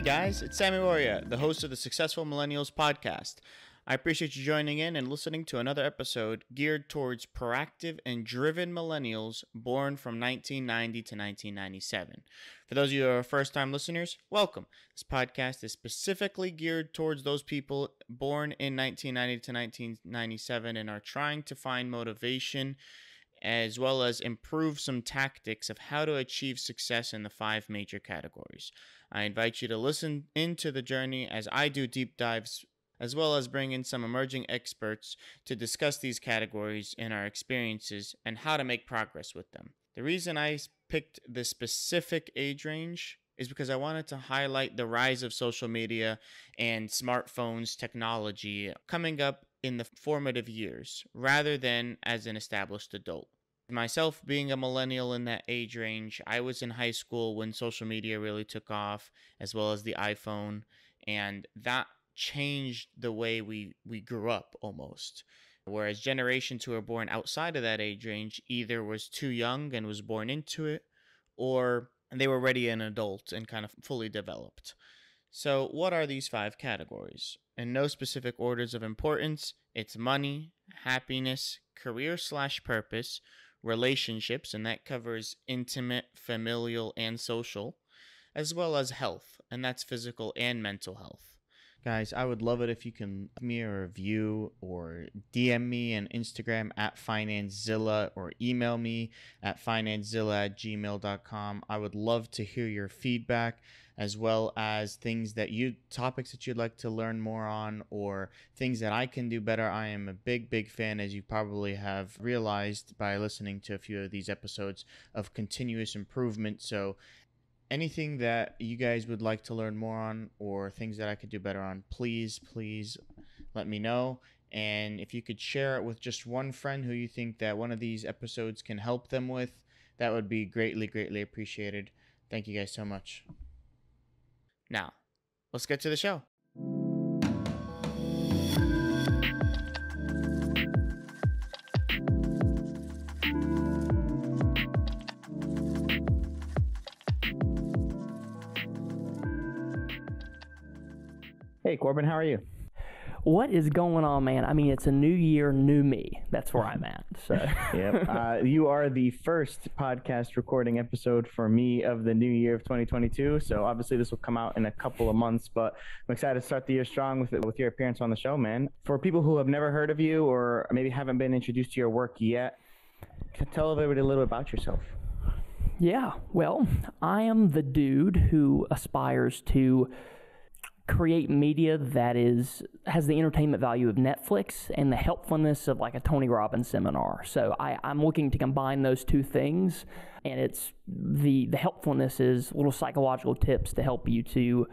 guys, it's Sammy Warrayat, the host of the Successful Millennials Podcast. I appreciate you joining in and listening to another episode geared towards proactive and driven millennials born from 1990 to 1997. For those of you who are first-time listeners, welcome. This podcast is specifically geared towards those people born in 1990 to 1997 and are trying to find motivation as well as improve some tactics of how to achieve success in the 5 major categories. I invite you to listen into the journey as I do deep dives, as well as bring in some emerging experts to discuss these categories and our experiences and how to make progress with them. The reason I picked this specific age range is because I wanted to highlight the rise of social media and smartphones technology coming up in the formative years rather than as an established adult. Myself being a millennial in that age range, I was in high school when social media really took off, as well as the iPhone, and that changed the way we grew up almost. Whereas generations who were born outside of that age range either was too young and was born into it, or they were already an adult and kind of fully developed. So what are these 5 categories? In no specific orders of importance, it's money, happiness, career/purpose, relationships, and that covers intimate, familial, and social, as well as health, and that's physical and mental health. Guys, I would love it if you can leave me a review or DM me on Instagram at FinanceZilla or email me at financezilla@gmail.com. I would love to hear your feedback, as well as topics that you'd like to learn more on or things that I can do better. I am a big fan, as you probably have realized by listening to a few of these episodes, of continuous improvement. So anything that you guys would like to learn more on or things that I could do better on, please let me know. And if you could share it with just one friend who you think that one of these episodes can help them with, that would be greatly appreciated. Thank you guys so much. Now, let's get to the show. Hey, Corbin, how are you? What is going on, man? I mean, it's a new year, new me. That's where I'm at. So, yep. You are the first podcast recording episode for me of the new year of 2022. So obviously this will come out in a couple of months, but I'm excited to start the year strong with your appearance on the show, man. For people who have never heard of you or maybe haven't been introduced to your work yet, tell everybody a little bit about yourself. Yeah, well, I am the dude who aspires to create media that has the entertainment value of Netflix and the helpfulness of like a Tony Robbins seminar. So I'm looking to combine those two things, and it's the helpfulness is little psychological tips to help you to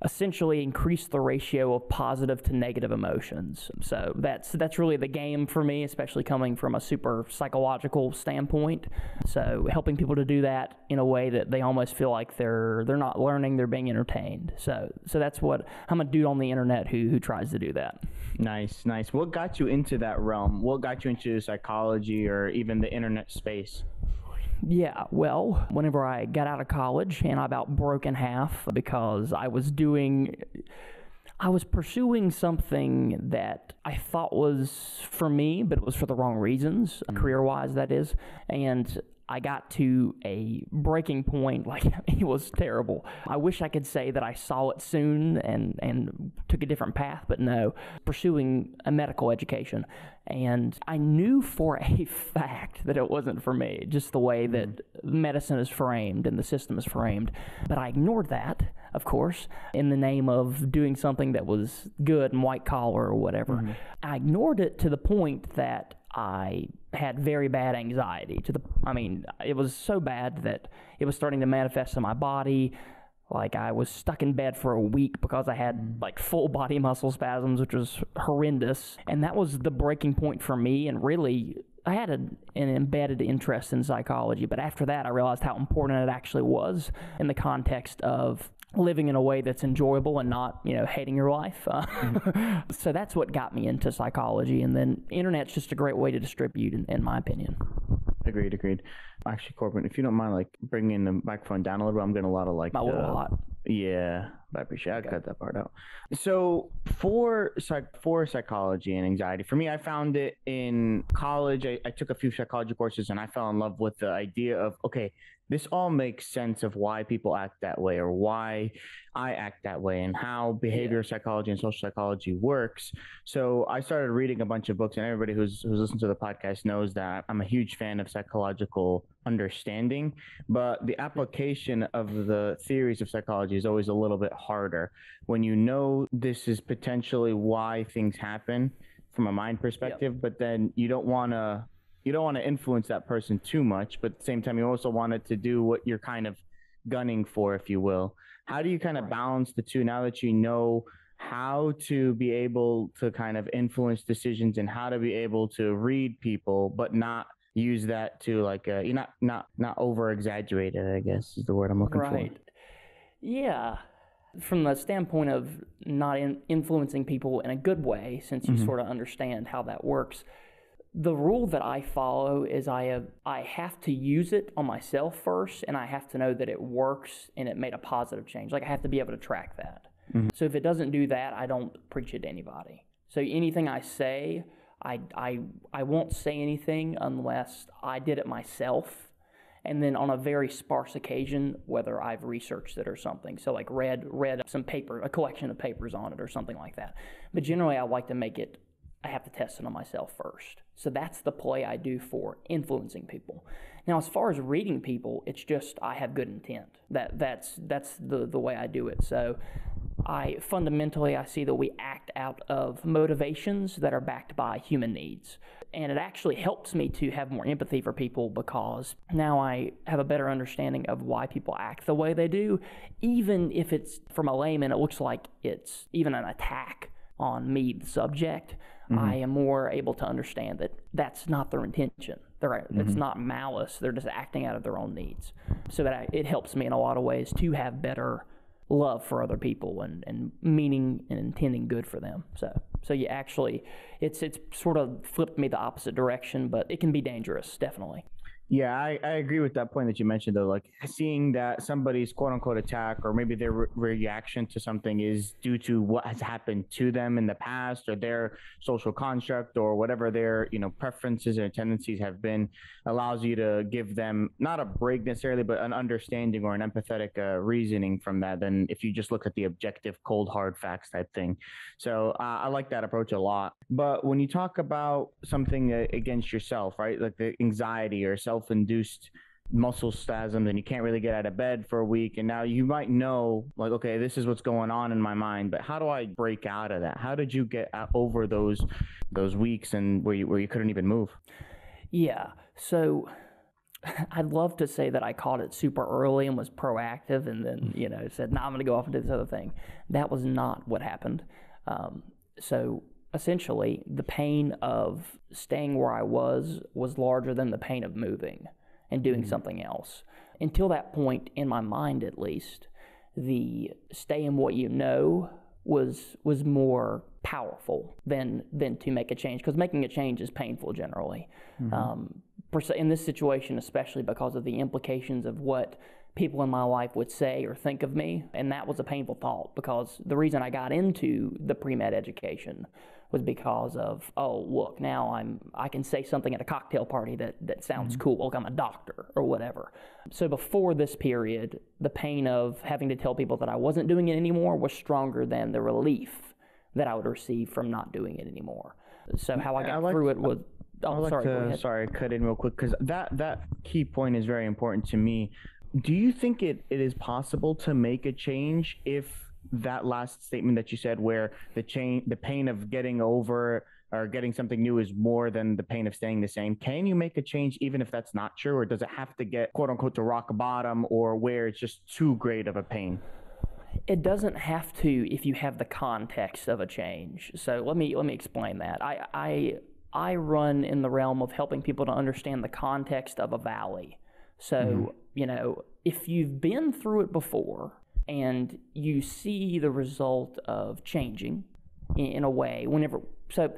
essentially increase the ratio of positive to negative emotions. So that's really the game for me, especially coming from a super psychological standpoint. So helping people to do that in a way that they almost feel like they're not learning, they're being entertained. So that's what I'm a dude on the internet who tries to do that. Nice. What got you into that realm? What got you into psychology or even the internet space? Yeah, well, whenever I got out of college and I about broke in half because I was pursuing something that I thought was for me, but it was for the wrong reasons, career-wise, that is. And I got to a breaking point, like it was terrible. I wish I could say that I saw it soon and took a different path, but no, pursuing a medical education. And I knew for a fact that it wasn't for me, just the way that medicine is framed and the system is framed. But I ignored that, of course, in the name of doing something that was good and white collar or whatever. I ignored it to the point that I had very bad anxiety. It was so bad that it was starting to manifest in my body. Like I was stuck in bed for a week because I had like full body muscle spasms, which was horrendous. And that was the breaking point for me. And really, I had an embedded interest in psychology. But after that, I realized how important it actually was in the context of living in a way that's enjoyable and not, hating your life. So that's what got me into psychology. And then internet's just a great way to distribute, in my opinion. Agreed. Actually, Corbin, if you don't mind, bringing the microphone down a little bit, I'm getting a lot of a lot. Yeah. I appreciate it. I cut that part out. So for psychology and anxiety, for me, I found it in college. I took a few psychology courses and I fell in love with the idea of, okay, this all makes sense of why people act that way or why I act that way and how behavioral psychology and social psychology works. So I started reading a bunch of books, and everybody who's listened to the podcast knows that I'm a huge fan of psychological understanding, but the application of the theories of psychology is always a little bit harder when you know this is potentially why things happen from a mind perspective, but then you don't want to influence that person too much, but at the same time, you also want it to do what you're kind of gunning for, if you will. How do you kind of balance the two now that you know how to be able to kind of influence decisions and how to be able to read people, but not use that to like, you're not over exaggerate it, I guess is the word I'm looking for. Yeah. From the standpoint of not influencing people in a good way, since you sort of understand how that works, the rule that I follow is I have to use it on myself first, and I have to know that it works and it made a positive change. Like I have to be able to track that. So if it doesn't do that, I don't preach it to anybody. So anything I say, I won't say anything unless I did it myself, and then on a very sparse occasion, whether I've researched it or something. So like read some paper, a collection of papers on it or something like that. But generally, I like to make it, I have to test it on myself first. So that's the play I do for influencing people. Now, as far as reading people, it's just I have good intent. That's the way I do it. So I see that we act out of motivations that are backed by human needs. And it actually helps me to have more empathy for people because now I have a better understanding of why people act the way they do. Even if it's, from a layman, it looks like it's even an attack on me, the subject, I am more able to understand that that's not their intention. It's not malice. They're just acting out of their own needs. So that it helps me in a lot of ways to have better love for other people and meaning and intending good for them. So you actually, it's sort of flipped me the opposite direction, but it can be dangerous, definitely. Yeah, I agree with that point that you mentioned, though. Like seeing that somebody's quote unquote attack or maybe their reaction to something is due to what has happened to them in the past or their social construct or whatever their, preferences and tendencies have been, allows you to give them not a break necessarily, but an understanding or an empathetic reasoning from that than if you just look at the objective, cold, hard facts type thing. So I like that approach a lot. But when you talk about something against yourself, right, like the anxiety or self-induced muscle spasms and you can't really get out of bed for a week, and now you might know, like, okay, this is what's going on in my mind, but how do I break out of that? How did you get over those weeks and where you couldn't even move? Yeah, so I'd love to say that I caught it super early and was proactive and then, said, I'm going to go off and do this other thing. That was not what happened. So essentially, the pain of staying where I was larger than the pain of moving and doing something else. Until that point, in my mind at least, the stay in what you know was more powerful than to make a change, because making a change is painful generally. In this situation, especially because of the implications of what people in my life would say or think of me, and that was a painful thought, because the reason I got into the pre-med education was because of, look, now I can say something at a cocktail party that sounds cool, like I'm a doctor or whatever. So before this period, the pain of having to tell people that I wasn't doing it anymore was stronger than the relief that I would receive from not doing it anymore. So how I got through it was... Sorry, cut in real quick, because that key point is very important to me. Do you think it is possible to make a change if that last statement that you said, where the pain of getting over or getting something new is more than the pain of staying the same? Can you make a change even if that's not true, or does it have to get quote unquote to rock bottom, or where it's just too great of a pain? It doesn't have to if you have the context of a change. So let me explain that. I run in the realm of helping people to understand the context of a valley. So, if you've been through it before and you see the result of changing, in a way. So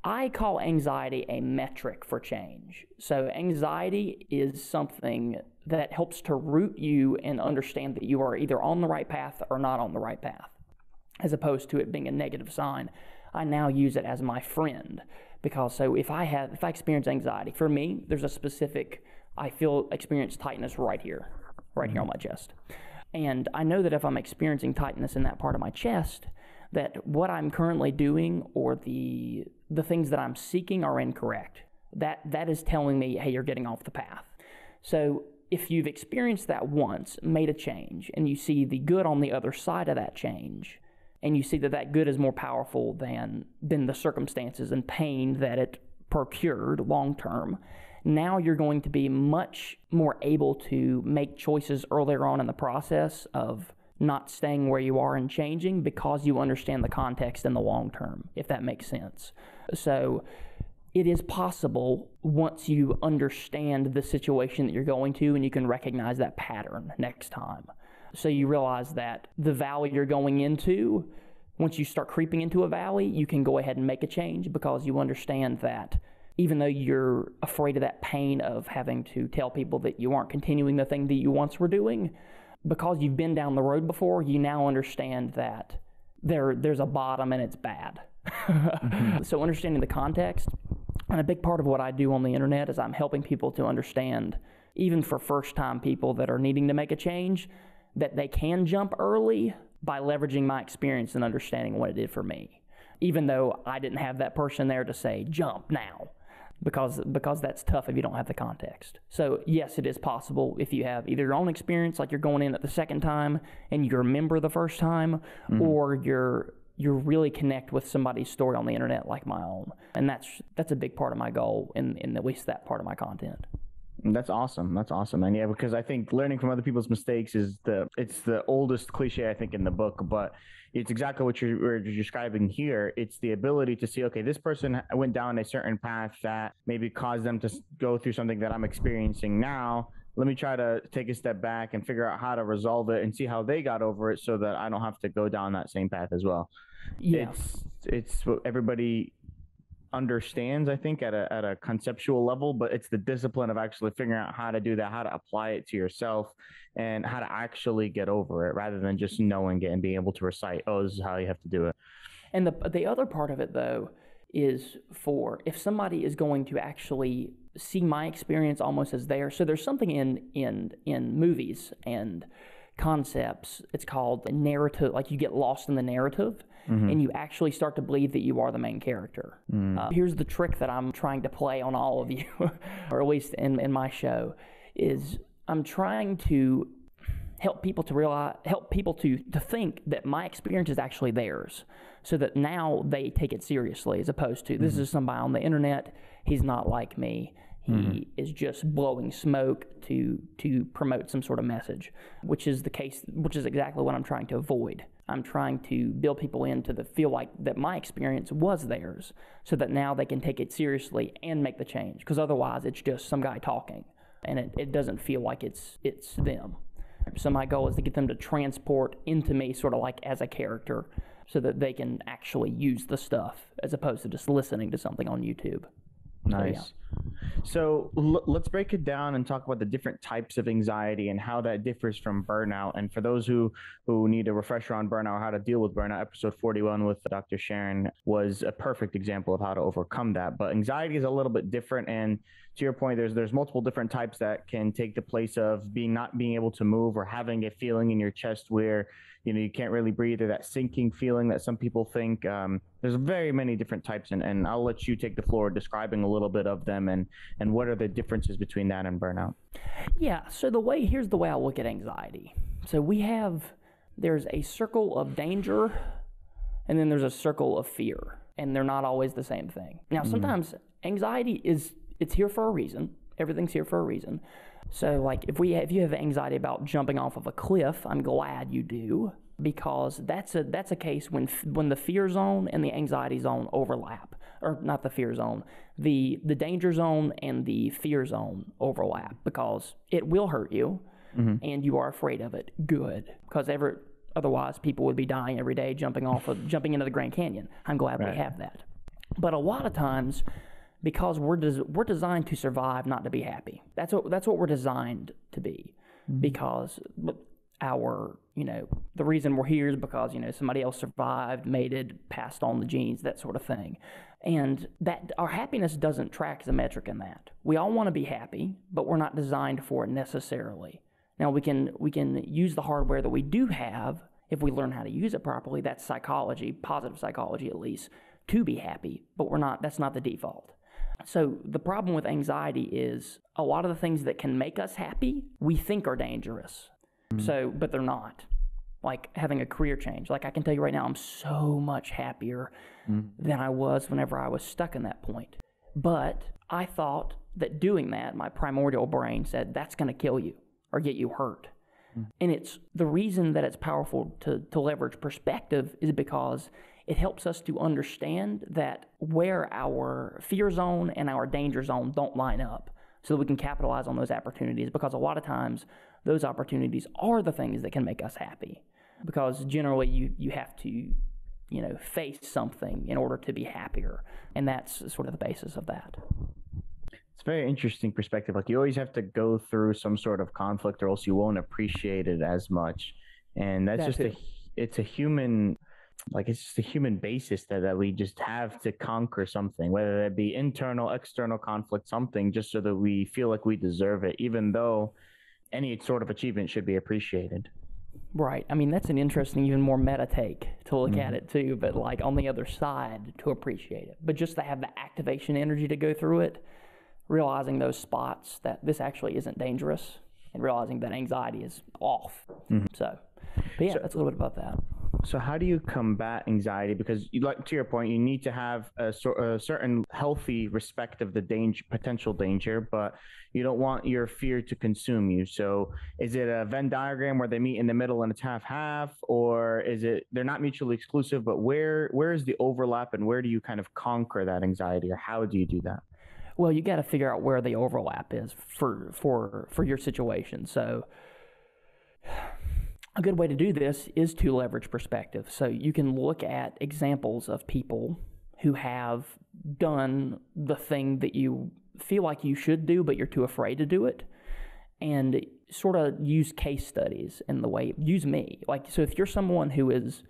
I call anxiety a metric for change. So anxiety is something that helps to root you and understand that you are either on the right path or not on the right path, as opposed to it being a negative sign. I now use it as my friend, because so if I experience anxiety, for me, there's a specific, experience tightness right here on my chest. And I know that if I'm experiencing tightness in that part of my chest, that what I'm currently doing or the things that I'm seeking are incorrect. That is telling me, hey, you're getting off the path. So if you've experienced that once, made a change, and you see the good on the other side of that change, and you see that good is more powerful than the circumstances and pain that it procured long term, now you're going to be much more able to make choices earlier on in the process of not staying where you are and changing, because you understand the context in the long term, if that makes sense. So it is possible, once you understand the situation that you're going to, and you can recognize that pattern next time. So you realize that the valley you're going into, once you start creeping into a valley, you can go ahead and make a change, because you understand that even though you're afraid of that pain of having to tell people that you aren't continuing the thing that you once were doing, because you've been down the road before, you now understand that there's a bottom and it's bad. Mm-hmm. So understanding the context, and a big part of what I do on the internet is I'm helping people to understand, even for first-time people that are needing to make a change, that they can jump early by leveraging my experience and understanding what it did for me, even though I didn't have that person there to say, jump now, because that's tough if you don't have the context. So yes, it is possible if you have either your own experience, like you're going in at the second time and you remember the first time, mm-hmm. or you really connect with somebody's story on the internet like my own. And that's a big part of my goal in at least that part of my content. That's awesome. And yeah, because I think learning from other people's mistakes it's the oldest cliche, I think, in the book, but it's exactly what you're describing here. It's the ability to see, okay, this person went down a certain path that maybe caused them to go through something that I'm experiencing now. Let me try to take a step back and figure out how to resolve it and see how they got over it, so that I don't have to go down that same path as well. Yeah. It's what everybody understands, I think, at a conceptual level, but it's the discipline of actually figuring out how to do that, how to apply it to yourself, and how to actually get over it, rather than just knowing it and being able to recite, oh, this is how you have to do it. And the other part of it, though, is for if somebody is going to actually see my experience almost as theirs. So there's something in movies and concepts, it's called a narrative, like you get lost in the narrative, mm-hmm. and you actually start to believe that you are the main character. Here's the trick that I'm trying to play on all of you, or at least in my show, is I'm trying to help people to think that my experience is actually theirs, so that now they take it seriously, as opposed to, this is somebody on the internet, he's not like me. He is just blowing smoke to promote some sort of message, which is exactly what I'm trying to avoid. I'm trying to build people in to feel like that my experience was theirs, so that now they can take it seriously and make the change, because otherwise it's just some guy talking, and it doesn't feel like it's them. So my goal is to get them to transport into me sort of like as a character, so that they can actually use the stuff as opposed to just listening to something on YouTube. Nice. So let's break it down and talk about the different types of anxiety and how that differs from burnout. And for those who need a refresher on burnout or how to deal with burnout, episode 41 with Dr. Sharon was a perfect example of how to overcome that. But anxiety is a little bit different. And to your point, there's multiple different types that can take the place of not being able to move, or having a feeling in your chest where you can't really breathe, or that sinking feeling that some people think. There's very many different types, and I'll let you take the floor describing a little bit of them and what are the differences between that and burnout. Yeah, so here's the way I look at anxiety. So there's a circle of danger, and then there's a circle of fear, and they're not always the same thing. Now, sometimes anxiety it's here for a reason. Everything's here for a reason. So like if you have anxiety about jumping off of a cliff, I'm glad you do, because that's a case when the fear zone and the anxiety zone overlap, or not the fear zone, the danger zone and the fear zone overlap, because it will hurt you, and you are afraid of it. Good, because Otherwise, people would be dying every day jumping into the Grand Canyon. I'm glad we have that. But a lot of times, because we're designed to survive, not to be happy. That's what we're designed to be. Because the reason we're here is because, somebody else survived, mated, passed on the genes, that sort of thing. And that our happiness doesn't track as a metric in that. We all want to be happy, but we're not designed for it necessarily. Now we can use the hardware that we do have if we learn how to use it properly. That's psychology, positive psychology at least, to be happy, but that's not the default. So the problem with anxiety is a lot of the things that can make us happy, we think are dangerous. But they're not. Like having a career change. Like I can tell you right now, I'm so much happier than I was whenever I was stuck in that point. But I thought that doing that, my primordial brain said, that's going to kill you or get you hurt. And it's the reason that it's powerful to leverage perspective is because it helps us to understand that where our fear zone and our danger zone don't line up so that we can capitalize on those opportunities, because a lot of times those opportunities are the things that can make us happy, because generally you have to face something in order to be happier, and that's sort of the basis of that. It's a very interesting perspective. Like you always have to go through some sort of conflict or else you won't appreciate it as much. And that's just it's a human basis that we just have to conquer something, whether that be internal, external conflict, something, just so that we feel like we deserve it, even though any sort of achievement should be appreciated. Right. I mean, that's an interesting, even more meta take to look at it too, but like on the other side to appreciate it. But just to have the activation energy to go through it, realizing those spots that this actually isn't dangerous, and realizing that anxiety is off. So that's a little bit about that. So how do you combat anxiety? Because to your point, you need to have a certain healthy respect of the potential danger, but you don't want your fear to consume you. So is it a Venn diagram where they meet in the middle and it's half-half, or is it they're not mutually exclusive, but where is the overlap and where do you kind of conquer that anxiety, or how do you do that? Well, you got to figure out where the overlap is for your situation. So a good way to do this is to leverage perspective. So you can look at examples of people who have done the thing that you feel like you should do, but you're too afraid to do it, and sort of use case studies in the way, use me. Like, so if you're someone who is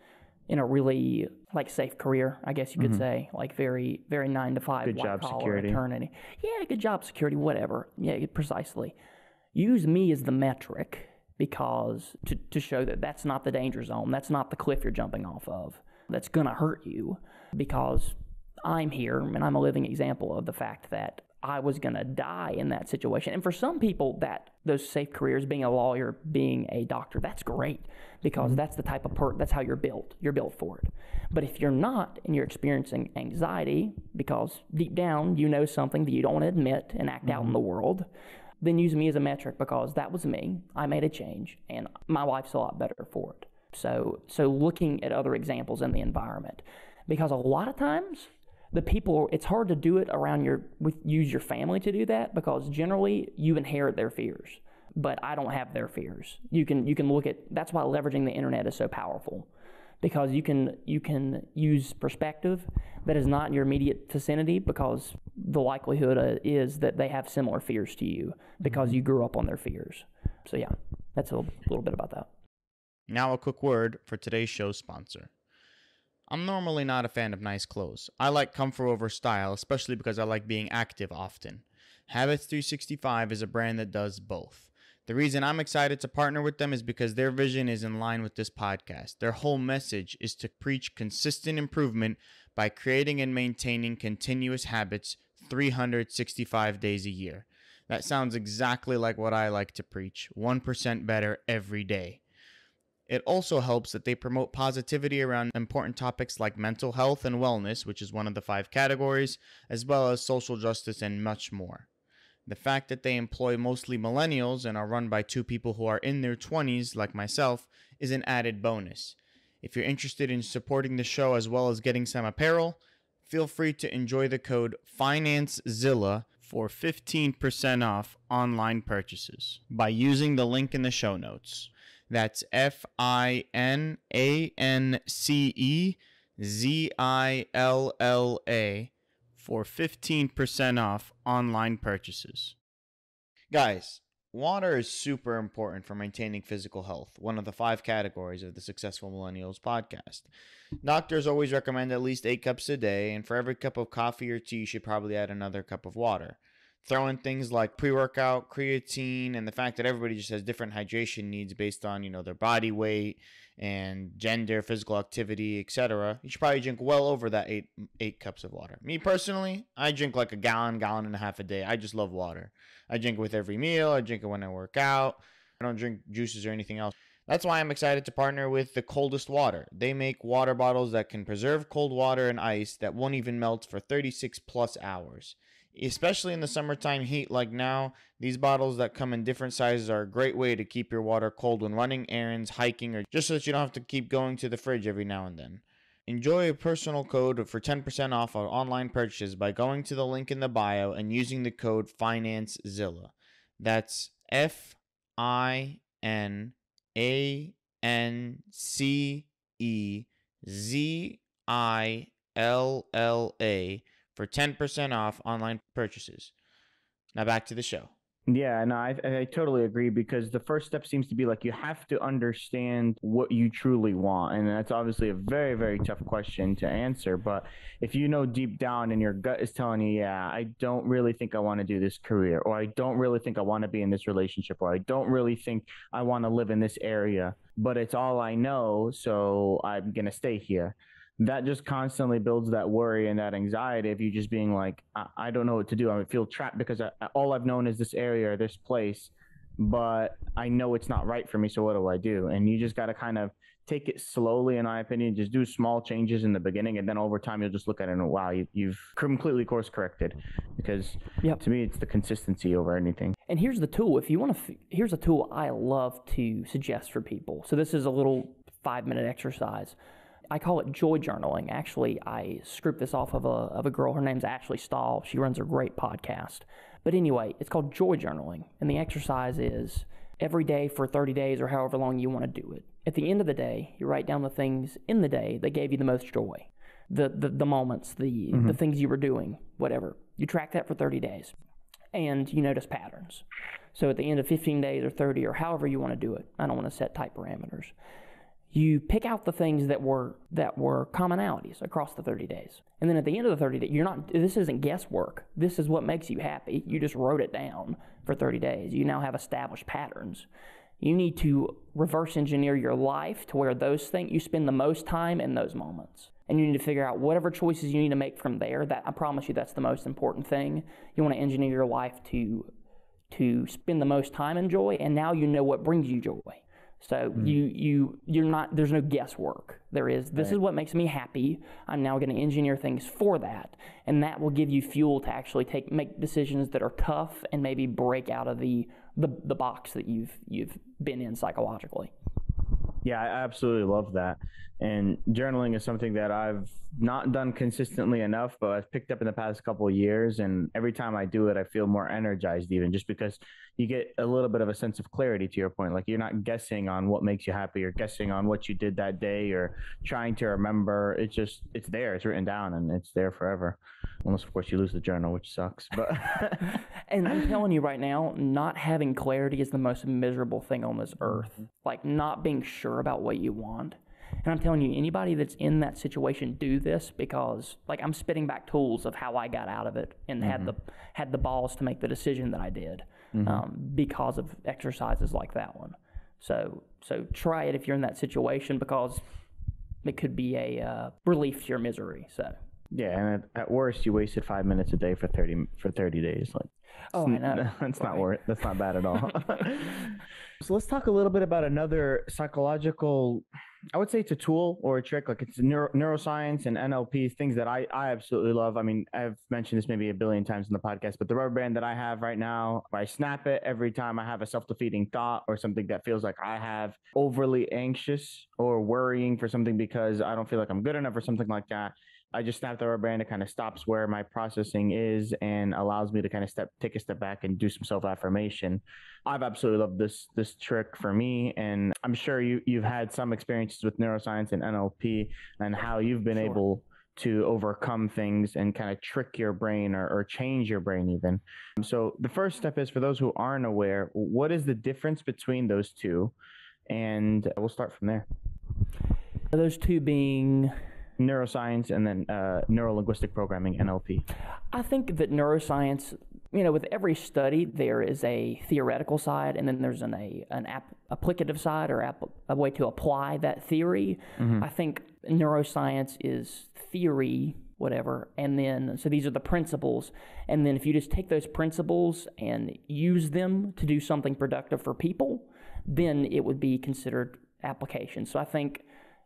in a really safe career, I guess you could say, like very, very 9-to-5, good job security, eternity. Yeah, good job security, whatever. Yeah, precisely. Use me as the metric, because to show that that's not the danger zone, that's not the cliff you're jumping off of, that's going to hurt you, because I'm here and I'm a living example of the fact that I was going to die in that situation. And for some people, that those safe careers, being a lawyer, being a doctor, that's great, because that's the type of that's how you're built. You're built for it. But if you're not, and you're experiencing anxiety because deep down you know something that you don't want to admit and act out in the world, then use me as a metric, because that was me. I made a change, and my life's a lot better for it. So looking at other examples in the environment, because a lot of times the people, it's hard to do it around use your family to do that, because generally you inherit their fears, but I don't have their fears. You can look at, that's why leveraging the internet is so powerful, because you can use perspective that is not in your immediate vicinity, because the likelihood is that they have similar fears to you because you grew up on their fears. So yeah, that's a little bit about that. Now a quick word for today's show's sponsor. I'm normally not a fan of nice clothes. I like comfort over style, especially because I like being active often. Habits 365 is a brand that does both. The reason I'm excited to partner with them is because their vision is in line with this podcast. Their whole message is to preach consistent improvement by creating and maintaining continuous habits 365 days a year. That sounds exactly like what I like to preach, 1% better every day. It also helps that they promote positivity around important topics like mental health and wellness, which is one of the 5 categories, as well as social justice and much more. The fact that they employ mostly millennials and are run by 2 people who are in their 20s, like myself, is an added bonus. If you're interested in supporting the show as well as getting some apparel, feel free to enjoy the code FINANCEZILLA for 15% off online purchases by using the link in the show notes. That's FINANCEZILLA for 15% off online purchases. Guys, water is super important for maintaining physical health, one of the 5 categories of the Successful Millennials podcast. Doctors always recommend at least 8 cups a day, and for every cup of coffee or tea, you should probably add another cup of water. Throw in things like pre-workout, creatine, and the fact that everybody just has different hydration needs based on, their body weight and gender, physical activity, etc. You should probably drink well over that eight cups of water. Me personally, I drink like a gallon and a half a day. I just love water. I drink it with every meal. I drink it when I work out. I don't drink juices or anything else. That's why I'm excited to partner with the Coldest Water. They make water bottles that can preserve cold water and ice that won't even melt for 36 plus hours. Especially in the summertime heat like now, these bottles that come in different sizes are a great way to keep your water cold when running errands, hiking, or just so that you don't have to keep going to the fridge every now and then. Enjoy a personal code for 10% off our online purchases by going to the link in the bio and using the code FINANCEZILLA. That's FINANCEZILLA for 10% off online purchases. Now back to the show. Yeah, no, I totally agree, because the first step seems to be like you have to understand what you truly want. And that's obviously a very, very tough question to answer. But if you know deep down and your gut is telling you, yeah, I don't really think I want to do this career, or I don't really think I want to be in this relationship, or I don't really think I want to live in this area, but it's all I know, so I'm going to stay here. That just constantly builds that worry and that anxiety of you just being like, I don't know what to do. I feel trapped because all I've known is this area or this place, but I know it's not right for me. So what do I do? And you just got to kind of take it slowly, in my opinion. Just do small changes in the beginning, and then over time you'll just look at it and wow, you've completely course corrected. Because to me, it's the consistency over anything. And here's the tool. If you want to, here's a tool I love to suggest for people. So this is a little 5-minute exercise. I call it joy journaling. Actually, I script this off of a girl. Her name's Ashley Stahl. She runs a great podcast. But anyway, it's called joy journaling. And the exercise is every day for 30 days or however long you want to do it. At the end of the day, you write down the things in the day that gave you the most joy. The moments, the things you were doing, whatever. You track that for 30 days. And you notice patterns. So at the end of 15 days or 30 or however you want to do it, I don't want to set tight parameters. You pick out the things that were commonalities across the 30 days. And then at the end of the 30 days, this isn't guesswork. This is what makes you happy. You just wrote it down for 30 days. You now have established patterns. You need to reverse engineer your life to where you spend the most time in those moments. And you need to figure out whatever choices you need to make from there. That, I promise you, that's the most important thing. You want to engineer your life to spend the most time in joy, and now you know what brings you joy. So you're not, there's no guesswork. This is what makes me happy. I'm now going to engineer things for that. And that will give you fuel to actually make decisions that are tough and maybe break out of the box that you've been in psychologically. Yeah, I absolutely love that. And journaling is something that I've not done consistently enough, but I've picked up in the past couple of years. And every time I do it, I feel more energized, even just because you get a little bit of a sense of clarity, to your point. Like, you're not guessing on what makes you happy or guessing on what you did that day or trying to remember. It's there. It's written down and it's there forever. Unless, of course, you lose the journal, which sucks. But And I'm telling you right now, not having clarity is the most miserable thing on this earth. Like, not being sure about what you want. And I'm telling you, anybody that's in that situation, do this, because like I'm spitting back tools of how I got out of it and had the balls to make the decision that I did because of exercises like that one. So try it if you're in that situation, because it could be a relief to your misery. So yeah, and at worst, you wasted 5 minutes a day for 30 days. Like, I know. That's not worth. That's not bad at all. So let's talk a little bit about another psychological, I would say it's a tool or a trick. Like, it's neuroscience and NLP, things that I absolutely love. I mean, I've mentioned this maybe a billion times in the podcast, but the rubber band that I have right now, I snap it every time I have a self-defeating thought or something that feels like I have overly anxious or worrying for something because I don't feel like I'm good enough or something like that. I just snap the rubber band. It kind of stops where my processing is and allows me to kind of take a step back and do some self-affirmation. I've absolutely loved this trick for me, and I'm sure you've had some experiences with neuroscience and NLP and how you've been able to overcome things and kind of trick your brain or change your brain even. So the first step is, for those who aren't aware, what is the difference between those two? And we'll start from there. Those two being neuroscience and then neuro-linguistic programming, NLP. I think that neuroscience, with every study, there is a theoretical side, and then there's an applicative side, or a way to apply that theory. Mm-hmm. I think neuroscience is theory, whatever, and then, so these are the principles, and then if you just take those principles and use them to do something productive for people, then it would be considered application. So I think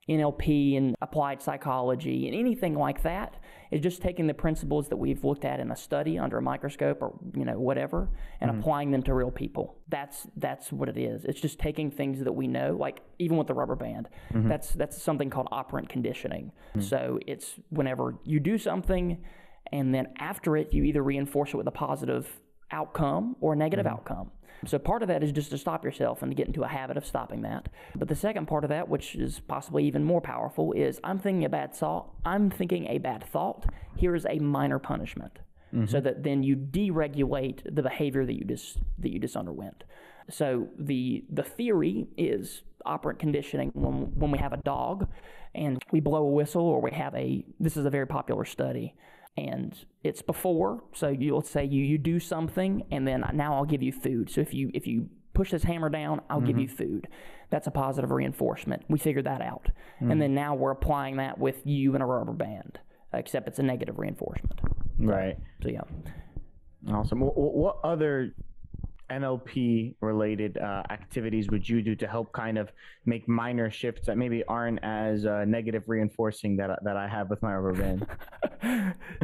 NLP and applied psychology and anything like that is just taking the principles that we've looked at in a study under a microscope or whatever, and applying them to real people. That's what it is. It's just taking things that we know, like even with the rubber band. That's something called operant conditioning. So it's whenever you do something and then after it you either reinforce it with a positive outcome or a negative outcome. So part of that is just to stop yourself and to get into a habit of stopping that. But the second part of that, which is possibly even more powerful, is I'm thinking a bad thought. Here is a minor punishment, so that then you deregulate the behavior that you just underwent. So the theory is operant conditioning. When we have a dog and we blow a whistle, or this is a very popular study, and it's before, so let's say you do something, and then now I'll give you food. So if you push this hammer down, I'll give you food. That's a positive reinforcement. We figured that out. And then now we're applying that with you and a rubber band, except it's a negative reinforcement. Right. So yeah. Awesome. What other NLP related activities would you do to help kind of make minor shifts that maybe aren't as negative reinforcing that I have with my rubber band?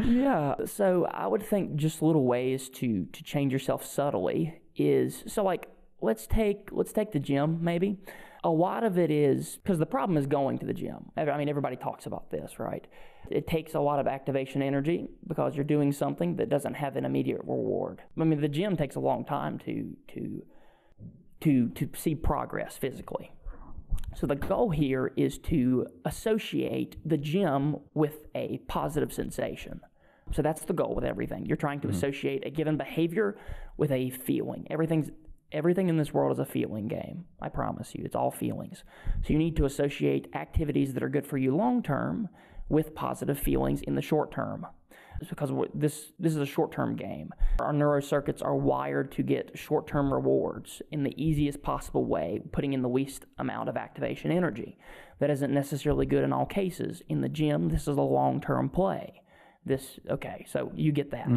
Yeah, so I would think just little ways to change yourself subtly is, so like let's take the gym maybe. A lot of it is because the problem is going to the gym. I mean, everybody talks about this, right? It takes a lot of activation energy because you're doing something that doesn't have an immediate reward. I mean, the gym takes a long time to see progress physically. So the goal here is to associate the gym with a positive sensation. So that's the goal with everything. You're trying to associate a given behavior with a feeling. Everything in this world is a feeling game. I promise you, it's all feelings. So you need to associate activities that are good for you long term with positive feelings in the short term. It's because this is a short-term game. Our neurocircuits are wired to get short-term rewards in the easiest possible way, putting in the least amount of activation energy. That isn't necessarily good in all cases. In the gym, this is a long-term play. So you get that.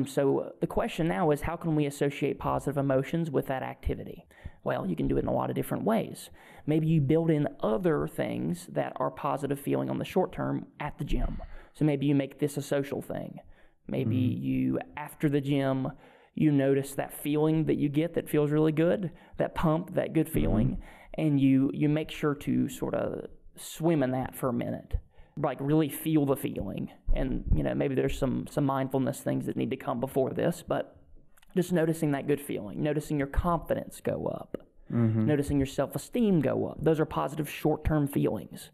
So the question now is, how can we associate positive emotions with that activity? Well, you can do it in a lot of different ways. Maybe you build in other things that are positive feeling on the short term at the gym. So maybe you make this a social thing. Maybe you, after the gym, you notice that feeling that you get that feels really good, that pump, that good feeling, and you make sure to sort of swim in that for a minute. Like really feel the feeling. And, maybe there's some mindfulness things that need to come before this, but just noticing that good feeling, noticing your confidence go up, noticing your self-esteem go up. Those are positive short-term feelings.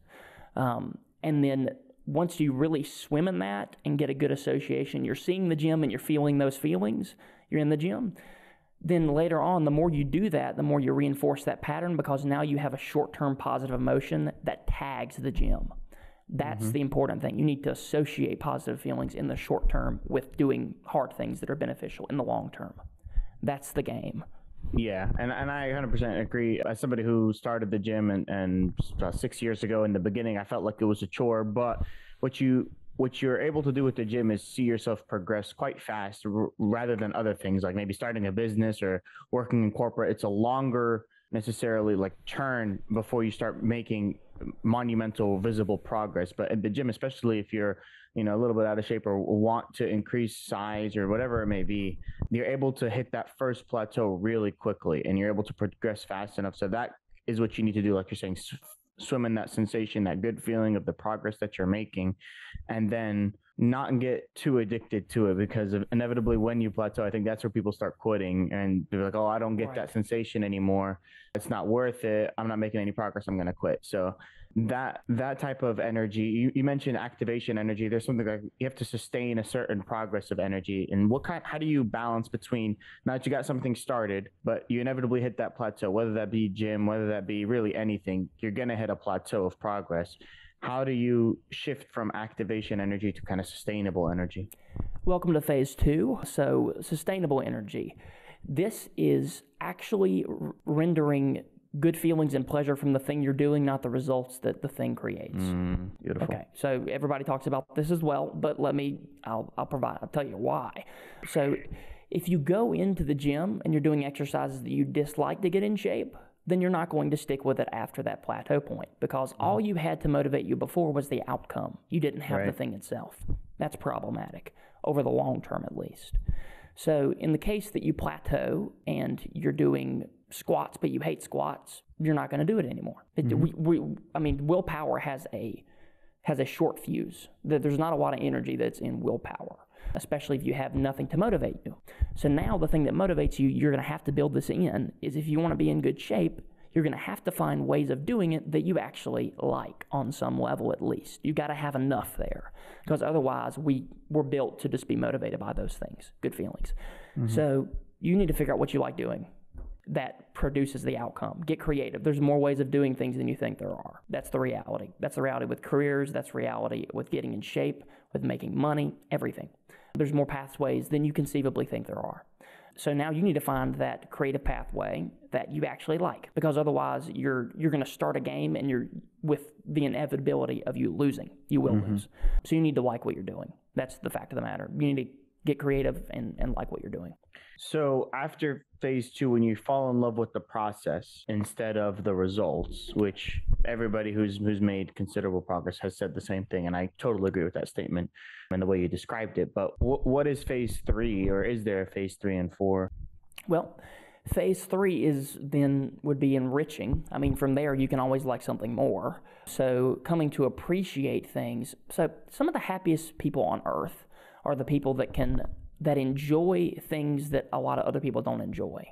And then once you really swim in that and get a good association, you're seeing the gym and you're feeling those feelings, you're in the gym, then later on, the more you do that, the more you reinforce that pattern, because now you have a short-term positive emotion that tags the gym. That's the important thing. You need to associate positive feelings in the short term with doing hard things that are beneficial in the long term. That's the game. Yeah, and I 100% agree. As somebody who started the gym and 6 years ago, in the beginning, I felt like it was a chore. But what you're able to do with the gym is see yourself progress quite fast, rather than other things like maybe starting a business or working in corporate. It's a longer necessarily like turn before you start making monumental visible progress. But at the gym, especially if you're a little bit out of shape or want to increase size or whatever it may be, you're able to hit that first plateau really quickly, and you're able to progress fast enough. So that is what you need to do, like you're saying, swim in that sensation, that good feeling of the progress that you're making, and then not get too addicted to it, because inevitably when you plateau, I think that's where people start quitting and they're like, oh, I don't get that sensation anymore. It's not worth it. I'm not making any progress. I'm going to quit. So that type of energy, you mentioned activation energy. There's something like you have to sustain a certain progress of energy. And how do you balance between, now that you got something started, but you inevitably hit that plateau, whether that be gym, whether that be really anything, you're going to hit a plateau of progress. How do you shift from activation energy to kind of sustainable energy? Welcome to phase 2. So sustainable energy. This is actually rendering good feelings and pleasure from the thing you're doing, not the results that the thing creates. Beautiful. Okay, so everybody talks about this as well, but I'll tell you why. So if you go into the gym and you're doing exercises that you dislike to get in shape, then you're not going to stick with it after that plateau point, because all you had to motivate you before was the outcome. You didn't have the thing itself. That's problematic, over the long term at least. So in the case that you plateau and you're doing squats, but you hate squats, you're not going to do it anymore. Willpower has a short fuse. There's not a lot of energy that's in willpower, especially if you have nothing to motivate you. So now the thing that motivates you, you're going to have to build this in, is if you want to be in good shape, you're going to have to find ways of doing it that you actually like on some level at least. You've got to have enough there, because otherwise we're built to just be motivated by those things, good feelings. So you need to figure out what you like doing that produces the outcome. Get creative. There's more ways of doing things than you think there are. That's the reality. That's the reality with careers. That's reality with getting in shape, with making money, everything. There's more pathways than you conceivably think there are. So now you need to find that creative pathway that you actually like, because otherwise you're going to start a game and you're with the inevitability of you losing. You will lose. So you need to like what you're doing. That's the fact of the matter. You need to get creative and like what you're doing. So after phase 2, when you fall in love with the process instead of the results, which everybody who's made considerable progress has said the same thing, and I totally agree with that statement and the way you described it. But what is phase 3, or is there a phase 3 and 4? Well, phase 3 would be enriching. I mean, from there you can always like something more. So coming to appreciate things. So some of the happiest people on earth are the people that enjoy things that a lot of other people don't enjoy.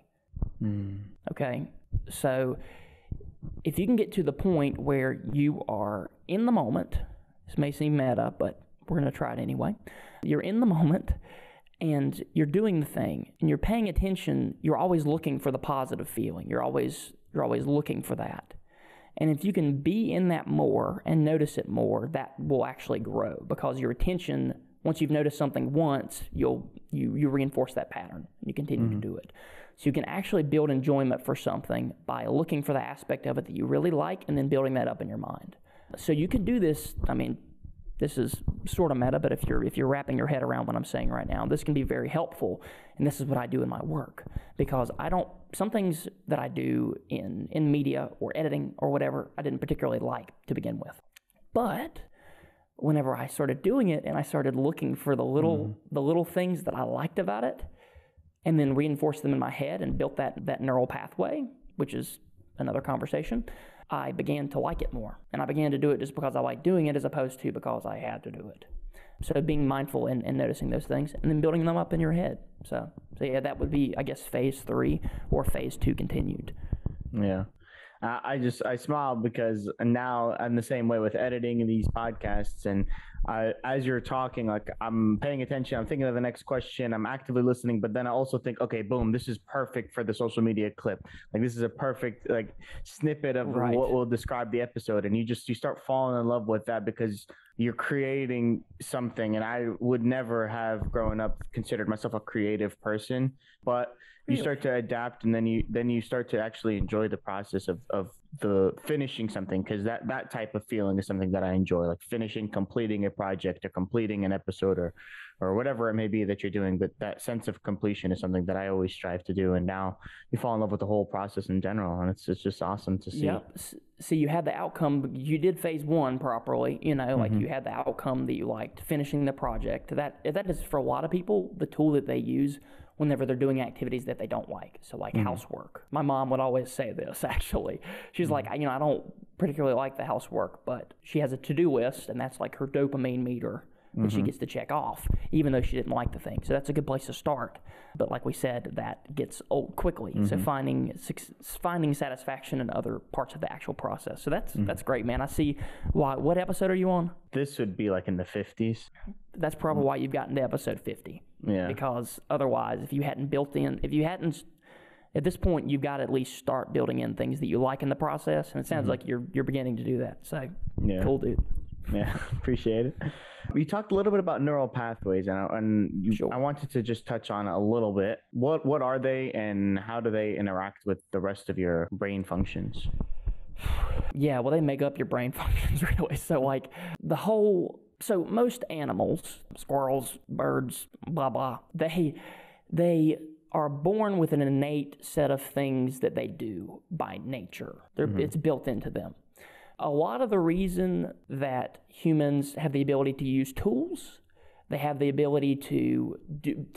Okay? So if you can get to the point where you are in the moment, this may seem meta, but we're going to try it anyway. You're in the moment and you're doing the thing and you're paying attention. You're always looking for the positive feeling. You're always looking for that. And if you can be in that more and notice it more, that will actually grow, because your attention, once you've noticed something once, you reinforce that pattern and you continue to do it. So you can actually build enjoyment for something by looking for the aspect of it that you really like and then building that up in your mind. So you can do this. I mean, this is sort of meta, but if you're wrapping your head around what I'm saying right now, this can be very helpful. And this is what I do in my work, because some things that I do in media or editing or whatever, I didn't particularly like to begin with. But whenever I started doing it and I started looking for the little things that I liked about it, and then reinforced them in my head and built that neural pathway, which is another conversation, I began to like it more. And I began to do it just because I like doing it, as opposed to because I had to do it. So being mindful and noticing those things and then building them up in your head. So yeah, that would be, I guess, phase 3 or phase 2 continued. Yeah. I smile because now I'm the same way with editing these podcasts, and as you're talking, like, I'm paying attention, I'm thinking of the next question, I'm actively listening, but then I also think, okay, boom, this is perfect for the social media clip. Like, this is a perfect snippet of what will describe the episode, and you start falling in love with that because you're creating something. And I would never have growing up considered myself a creative person, but you start to adapt, and then you start to actually enjoy the process of the finishing something, because that type of feeling is something that I enjoy, like completing a project or completing an episode or whatever it may be that you're doing. But that sense of completion is something that I always strive to do, and now you fall in love with the whole process in general, and it's just awesome to see. Yep. So you had the outcome. You did phase 1 properly, like you had the outcome that you liked, finishing the project. That is, for a lot of people, the tool that they use whenever they're doing activities that they don't like. So like housework. My mom would always say this, actually. She's like, I don't particularly like the housework, but she has a to-do list, and that's like her dopamine meter that she gets to check off, even though she didn't like the thing. So that's a good place to start. But like we said, that gets old quickly. So finding satisfaction in other parts of the actual process. So that's great, man. I see why. What episode are you on? This would be like in the 50s. That's probably why you've gotten to episode 50. Yeah. Because otherwise, if you hadn't, at this point, you've got to at least start building in things that you like in the process. And it sounds like you're beginning to do that. So cool, dude. Yeah, appreciate it. You talked a little bit about neural pathways, and Sure. I wanted to just touch on it a little bit. What are they, and how do they interact with the rest of your brain functions? Yeah, well, they make up your brain functions, really. So, like, so most animals, squirrels, birds, blah, blah, they are born with an innate set of things that they do by nature. It's built into them. A lot of the reason that humans have the ability to use tools, they have the ability to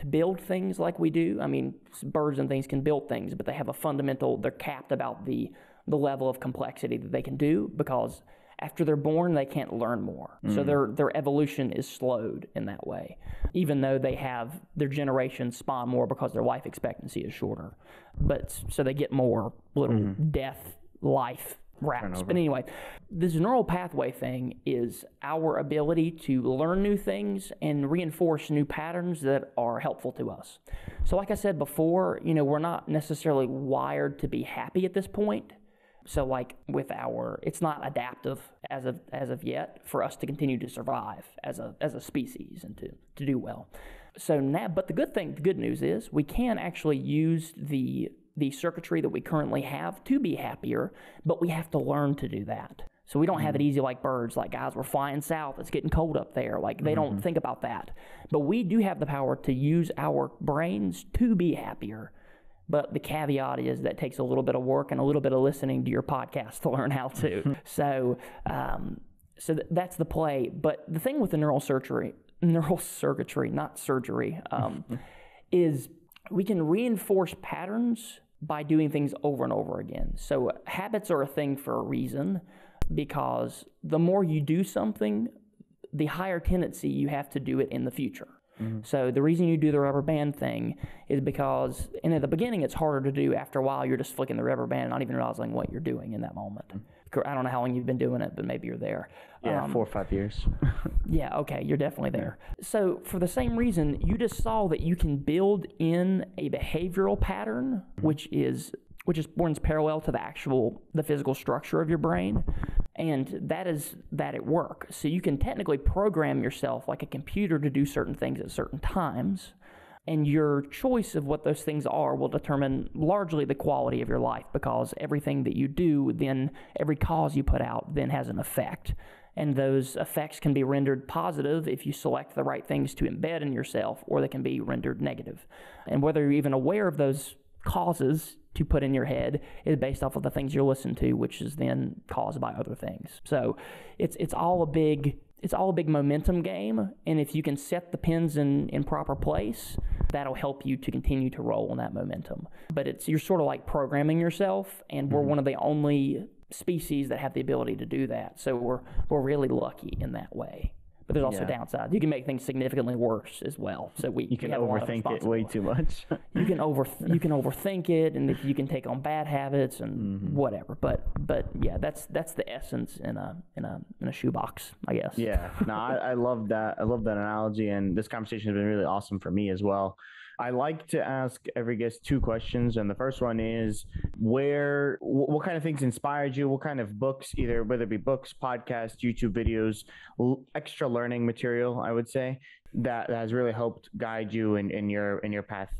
build things like we do. I mean, birds and things can build things, but they have they're capped about the level of complexity that they can do, because after they're born, they can't learn more. So their evolution is slowed in that way, even though their generations spawn more because their life expectancy is shorter. But so they get more little life wraps. But anyway, this neural pathway thing is our ability to learn new things and reinforce new patterns that are helpful to us. So like I said before, we're not necessarily wired to be happy at this point. So like it's not adaptive as of yet for us to continue to survive as a species and to do well. So now, but the good news is we can actually use the circuitry that we currently have to be happier, but we have to learn to do that. So we don't have it easy like birds, like, guys, we're flying south, it's getting cold up there. Like, they don't think about that. But we do have the power to use our brains to be happier. But the caveat is that takes a little bit of work and a little bit of listening to your podcast to learn how to. So that's the play. But the thing with the neural circuitry, not surgery, is we can reinforce patterns by doing things over and over again. So habits are a thing for a reason, because the more you do something, the higher tendency you have to do it in the future. So the reason you do the rubber band thing is because, and at the beginning it's harder to do. After a while, you're just flicking the rubber band and not even realizing what you're doing in that moment. I don't know how long you've been doing it, but maybe you're there. Yeah, 4 or 5 years. Yeah, okay, you're definitely there. So for the same reason, you just saw that you can build in a behavioral pattern, which runs parallel to the physical structure of your brain, and that is that at work. So you can technically program yourself like a computer to do certain things at certain times, and your choice of what those things are will determine largely the quality of your life, because everything that you do, then every cause you put out then has an effect. And those effects can be rendered positive if you select the right things to embed in yourself, or they can be rendered negative. And whether you're even aware of those causes to put in your head is based off of the things you listen to, which is then caused by other things. So it's all a big momentum game, and if you can set the pins in proper place, that'll help you to continue to roll in that momentum. But you're sort of like programming yourself, and we're one of the only species that have the ability to do that. So we're really lucky in in that way. But there's also downsides. You can make things significantly worse as well. So you can overthink it way too much. you can overthink it, and you can take on bad habits and whatever. But yeah, that's the essence in a shoebox, I guess. Yeah. No, I love that. I love that analogy, and this conversation has been really awesome for me as well. I like to ask every guest 2 questions, and the first one is what kind of things inspired you? What kind of books, whether it be books, podcasts, YouTube videos, extra learning material, I would say, that has really helped guide you in your path?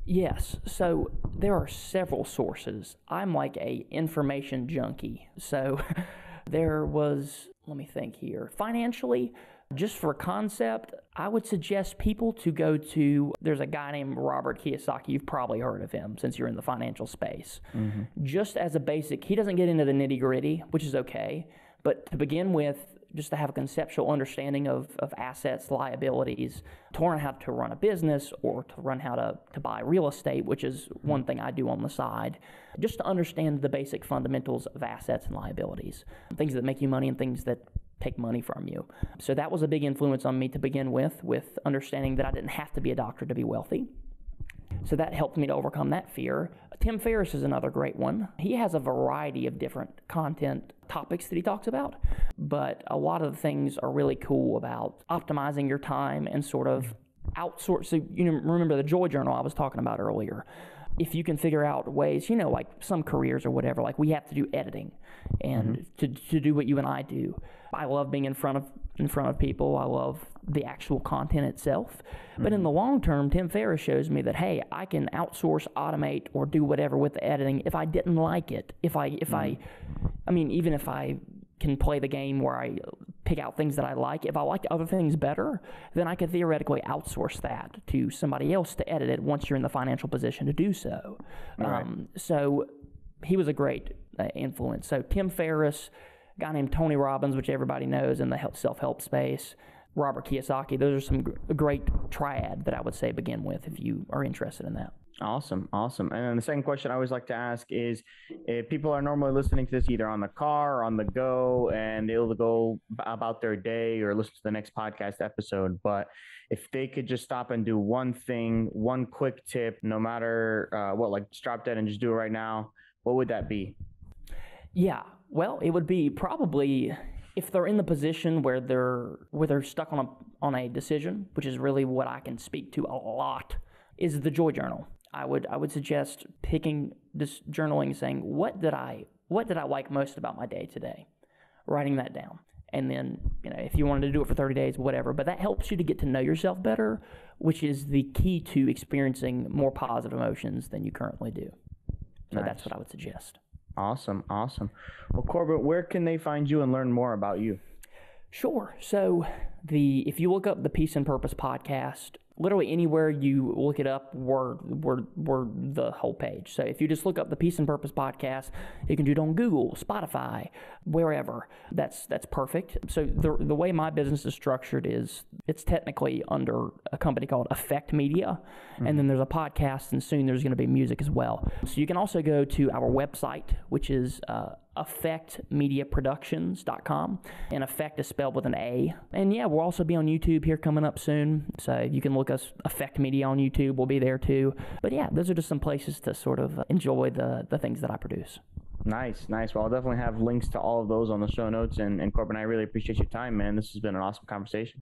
Yes. So there are several sources. I'm like a information junkie. So there was, let me think here, financially, just for concept, I would suggest people to go to, there's a guy named Robert Kiyosaki. You've probably heard of him since you're in the financial space. Just as a basic, he doesn't get into the nitty gritty, which is okay. But to begin with, just to have a conceptual understanding of assets, liabilities, to learn how to run a business or to learn how to buy real estate, which is one thing I do on the side, just to understand the basic fundamentals of assets and liabilities, things that make you money and things that take money from you. So that was a big influence on me to begin with understanding that I didn't have to be a doctor to be wealthy. So that helped me to overcome that fear. Tim Ferriss is another great one. He has a variety of different content topics that he talks about, but a lot of the things are really cool about optimizing your time and sort of outsource. So, remember the Joy Journal I was talking about earlier. If you can figure out ways, like some careers or whatever, like we have to do editing and to do what you and I do. I love being in front of people. I love the actual content itself. But in the long term, Tim Ferriss shows me that, hey, I can outsource, automate, or do whatever with the editing if I didn't like it. Even if I can play the game where I pick out things that I like, if I like other things better, then I could theoretically outsource that to somebody else to edit it once you're in the financial position to do so. Right. So he was a great influence. So Tim Ferriss, a guy named Tony Robbins, which everybody knows in the self-help space, Robert Kiyosaki. Those are some great triad that I would say begin with if you are interested in that. Awesome. And then the second question I always like to ask is, if people are normally listening to this either on the car or on the go, and they'll go about their day or listen to the next podcast episode, but if they could just stop and do one thing, one quick tip, no matter what, like just drop dead and just do it right now, what would that be? Yeah, well, it would be probably, if they're in the position where they're stuck on a decision, which is really what I can speak to a lot, is the Joy Journal. I would suggest picking this journaling, saying what did I like most about my day today, writing that down, and then if you wanted to do it for 30 days, whatever. But that helps you to get to know yourself better, which is the key to experiencing more positive emotions than you currently do. So nice. That's what I would suggest. Awesome. Well, Corbin, where can they find you and learn more about you? Sure. So if you look up the Peace and Purpose podcast, literally anywhere you look it up, we're the whole page. So if you just look up the Peace and Purpose podcast, you can do it on Google, Spotify, wherever. That's perfect. So the way my business is structured is it's technically under a company called Effect Media, and then there's a podcast, and soon there's going to be music as well. So you can also go to our website, which is effectmediaproductions.com, and effect is spelled with an A. And yeah, we'll also be on YouTube here coming up soon, so you can look us Effect Media on YouTube. We'll be there too. But yeah, those are just some places to sort of enjoy the things that I produce. Nice. Well, I'll definitely have links to all of those on the show notes. And Corbin, I really appreciate your time, man. This has been an awesome conversation.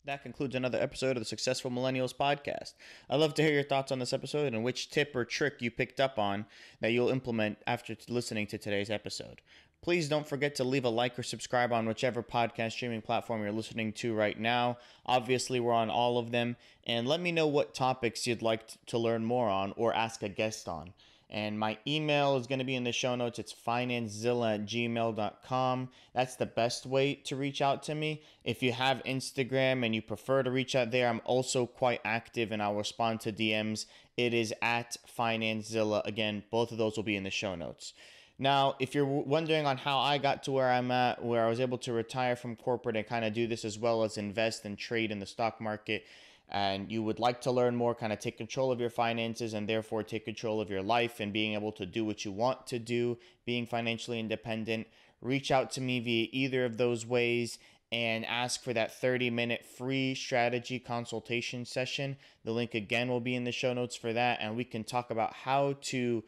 That concludes another episode of the Successful Millennials Podcast. I'd love to hear your thoughts on this episode and which tip or trick you picked up on that you'll implement after listening to today's episode. Please don't forget to leave a like or subscribe on whichever podcast streaming platform you're listening to right now. Obviously, we're on all of them. And let me know what topics you'd like to learn more on or ask a guest on. And my email is going to be in the show notes. It's financezilla@gmail.com. That's the best way to reach out to me. If you have Instagram and you prefer to reach out there, I'm also quite active and I'll respond to DMs. It is at financezilla. Again, both of those will be in the show notes. Now, if you're wondering on how I got to where I'm at, where I was able to retire from corporate and kind of do this as well as invest and trade in the stock market, and you would like to learn more, kind of take control of your finances and therefore take control of your life and being able to do what you want to do, being financially independent, reach out to me via either of those ways and ask for that 30-minute free strategy consultation session. The link again will be in the show notes for that, and we can talk about how to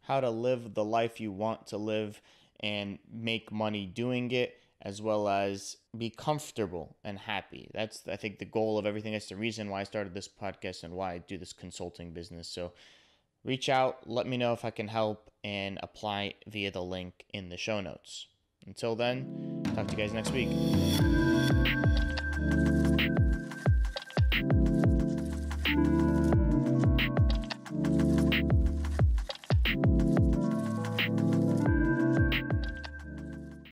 live the life you want to live and make money doing it, as well as be comfortable and happy. That's, I think, the goal of everything. That's the reason why I started this podcast and why I do this consulting business. So reach out, let me know if I can help, and apply via the link in the show notes. Until then, talk to you guys next week.